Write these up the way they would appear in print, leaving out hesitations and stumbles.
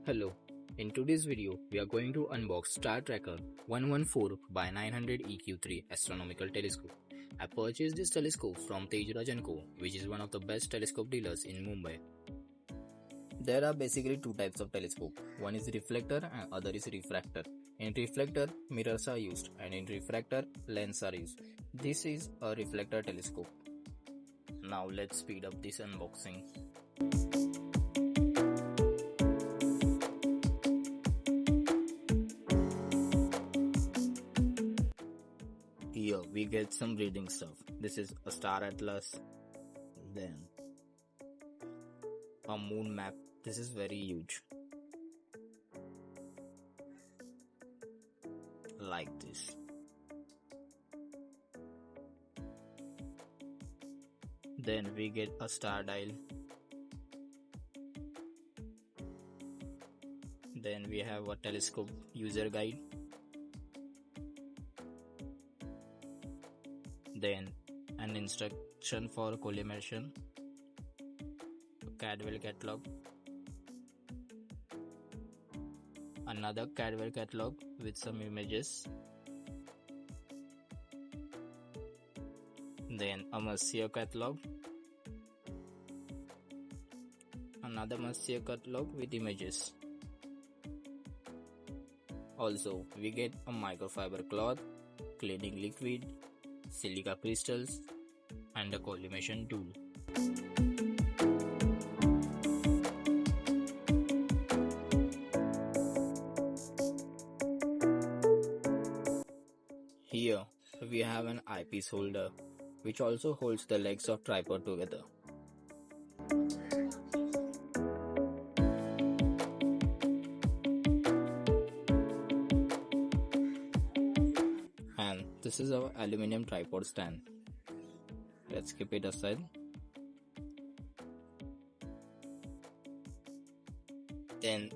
Hello, in today's video we are going to unbox StarTracker 114 by 900 EQ-3 Astronomical Telescope. I purchased this telescope from Tejraj & Co, which is one of the best telescope dealers in Mumbai. There are basically two types of telescope. One is reflector and other is refractor. In reflector, mirrors are used and in refractor, lenses are used. This is a reflector telescope. Now let's speed up this unboxing. Here we get some reading stuff. This is a star atlas, then a moon map. This is very huge, like this. Then we get a star dial. Then we have a telescope user guide. Then an instruction for collimation, a Cadwell catalog, another Cadwell catalog with some images, then a Messier catalog, another Messier catalog with images. Also, we get a microfiber cloth, cleaning liquid, silica crystals, and a collimation tool. Here we have an eyepiece holder which also holds the legs of tripod together. And this is our aluminum tripod stand. Let's keep it aside. Then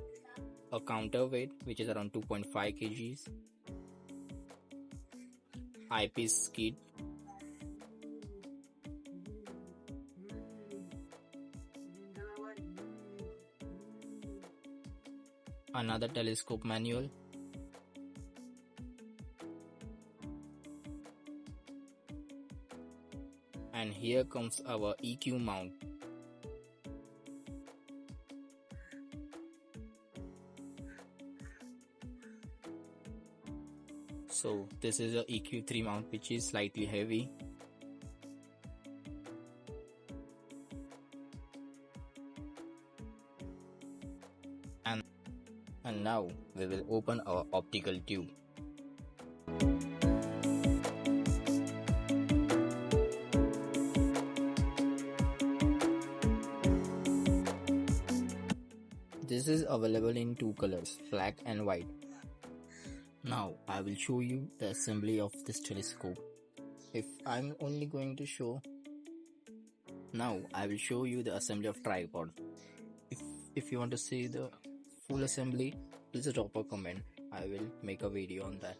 a counterweight which is around 2.5 kgs. Eyepiece kit. Another telescope manual. And here comes our EQ mount. So this is a EQ-3 mount which is slightly heavy. And now we will open our optical tube. This is available in two colors, black and white. Now I will show you the assembly of this telescope. I will show you the assembly of tripod. If you want to see the full assembly, please drop a comment. I will make a video on that.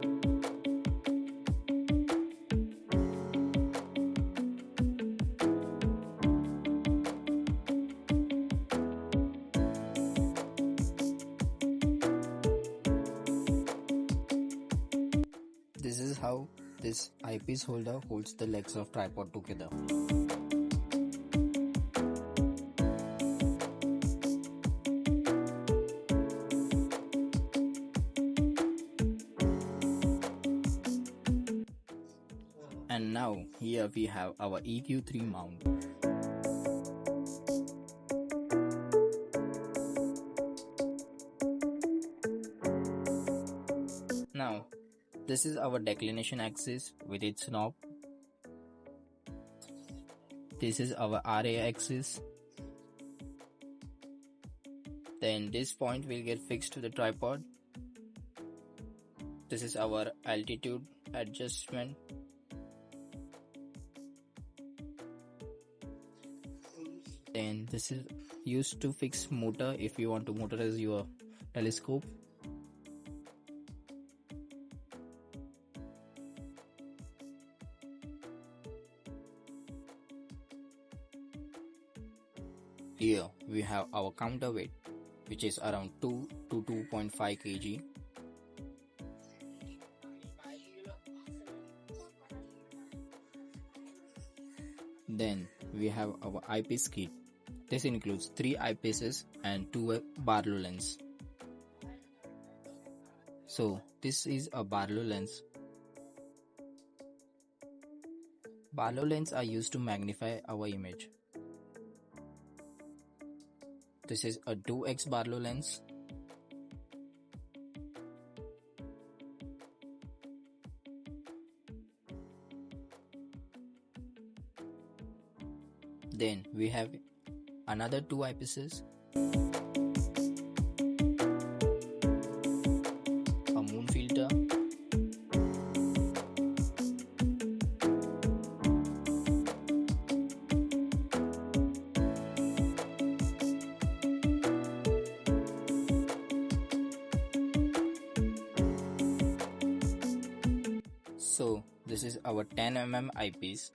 This is how this eyepiece holder holds the legs of tripod together. And now here we have our EQ-3 mount. Now this is our declination axis with its knob. This is our RA axis. Then this point will get fixed to the tripod. This is our altitude adjustment. Then this is used to fix motor if you want to motorize your telescope. Here we have our counterweight. which is around 2 to 2.5 kg. Then we have our eyepiece kit. This includes 3 eyepieces and 2 Barlow lens. So this is a Barlow lens. Barlow lens are used to magnify our image. This is a 2x Barlow lens. Then we have another 2 eyepieces, a moon filter, so this is our 10 mm eyepiece.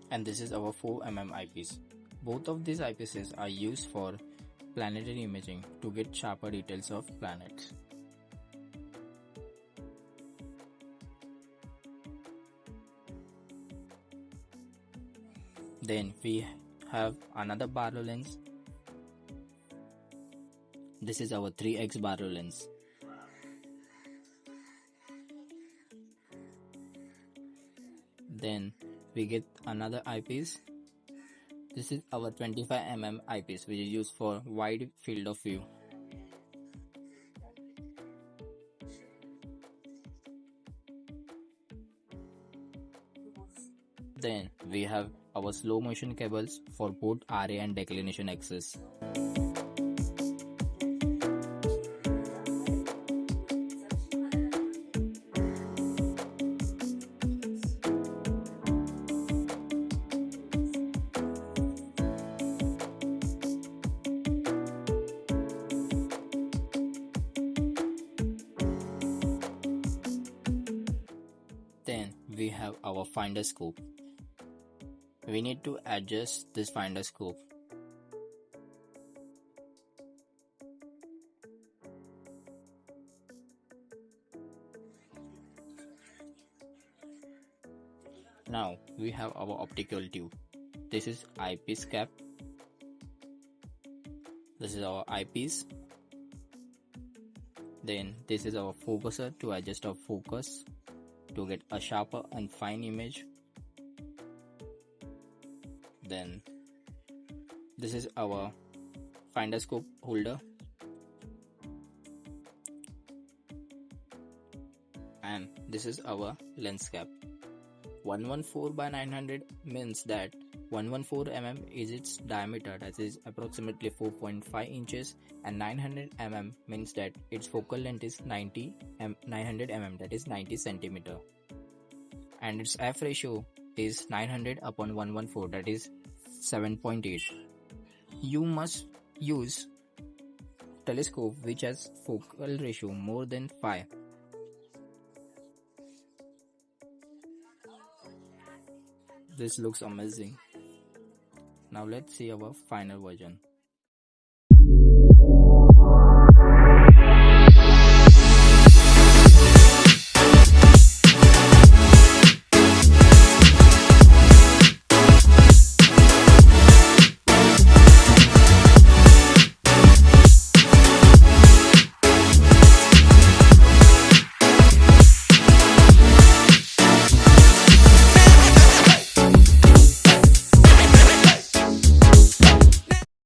And this is our 4 mm eyepiece. Both of these eyepieces are used for planetary imaging to get sharper details of planets. Then we have another Barlow lens. This is our 3x Barlow lens. Then we get another eyepiece. This is our 25 mm eyepiece, which is used for wide field of view. Then we have our slow motion cables for both RA and declination axis. Then we have our finder scope. We need to adjust this finder scope. Now we have our optical tube. This is eyepiece cap. This is our eyepiece. Then this is our focuser to adjust our focus to get a sharper and fine image. Then this is our finder scope holder, and this is our lens cap. 114 by 900 means that 114 mm is its diameter, that is approximately 4.5 inches, and 900 mm means that its focal length is 900 mm, that is 90 centimeter, and its f ratio is 900 upon 114, that is 7.8. You must use telescope which has focal ratio more than 5. This looks amazing. Now let's see our final version.